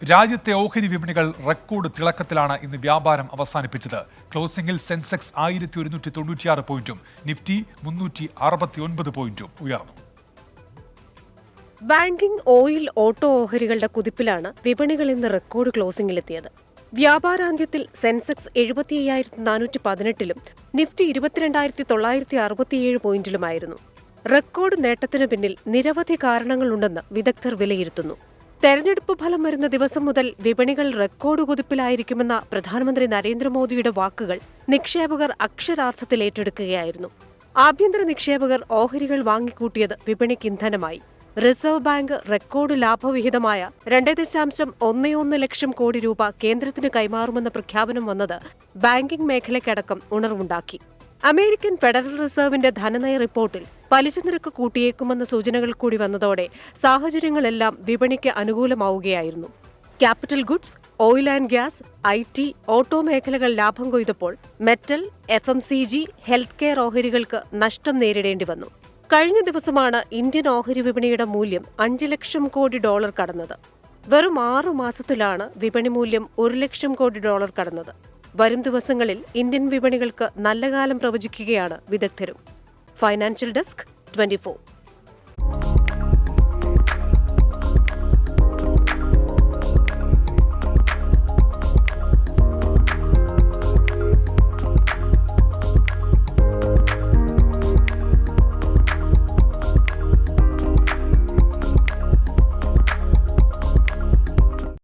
രാജ്യത്തെ ഓഹരി വിപണികൾ റെക്കോർഡ് തിളക്കത്തിലാണ് ഇന്ന് വ്യാപാരം അവസാനിപ്പിച്ചത്. ക്ലോസിംഗിൽ സെൻസെക്സ് 1196 പോയിന്റും നിഫ്റ്റി 369 പോയിന്റും ഉയർന്നു. ബാങ്കിംഗ്, ഓയിൽ, ഓട്ടോ ഓഹരികളുടെ കുതിപ്പിലാണ് വിപണികൾ ഇന്ന് റെക്കോർഡ് ക്ലോസിംഗിലെത്തിയത്. വ്യാപാരാന്ത്യത്തിൽ സെൻസെക്സ് 75,418ലും നിഫ്റ്റി 22,967 പോയിന്റിലുമായിരുന്നു. റെക്കോർഡ് നേട്ടത്തിനു പിന്നിൽ നിരവധി കാരണങ്ങളുണ്ടെന്ന് വിദഗ്ധർ വിലയിരുത്തുന്നു. തെരഞ്ഞെടുപ്പ് ഫലം വരുന്ന ദിവസം മുതൽ വിപണികൾ റെക്കോർഡ് കുതിപ്പിലായിരിക്കുമെന്ന പ്രധാനമന്ത്രി നരേന്ദ്രമോദിയുടെ വാക്കുകൾ നിക്ഷേപകർ അക്ഷരാർത്ഥത്തിൽ ഏറ്റെടുക്കുകയായിരുന്നു. ആഭ്യന്തര നിക്ഷേപകർ ഓഹരികൾ വാങ്ങിക്കൂട്ടിയത് വിപണിക്ക് ഇന്ധനമായി. റിസർവ് ബാങ്ക് റെക്കോർഡ് ലാഭവിഹിതമായ 2.11 ലക്ഷം കോടി രൂപ കേന്ദ്രത്തിന് കൈമാറുമെന്ന പ്രഖ്യാപനം വന്നത് ബാങ്കിംഗ് മേഖലയ്ക്കടക്കം ഉണർവുണ്ടാക്കി. അമേരിക്കൻ ഫെഡറൽ റിസർവിന്റെ ധനനയ റിപ്പോർട്ടിൽ പലിശ നിരക്ക് കൂട്ടിയേക്കുമെന്ന സൂചനകൾ കൂടി വന്നതോടെ സാഹചര്യങ്ങളെല്ലാം വിപണിക്ക് അനുകൂലമാവുകയായിരുന്നു. Capital goods, oil and gas, IT, auto മേഖലകൾ ലാഭം കൊയ്തപ്പോൾ മെറ്റൽ, FMCG, ഹെൽത്ത് കെയർ ഓഹരികൾക്ക് നഷ്ടം നേരിടേണ്ടി വന്നു. കഴിഞ്ഞ ദിവസമാണ് ഇന്ത്യൻ ഓഹരി വിപണിയുടെ മൂല്യം 5 ലക്ഷം കോടി ഡോളർ കടന്നത്. വെറും 6 മാസത്തിലാണ് വിപണി മൂല്യം 1 ലക്ഷം കോടി ഡോളർ കടന്നത്. വരും ദിവസങ്ങളിൽ ഇന്ത്യൻ വിപണികൾക്ക് നല്ല കാലം പ്രവചിക്കുകയാണ് വിദഗ്ധരും. Financial desk, 24.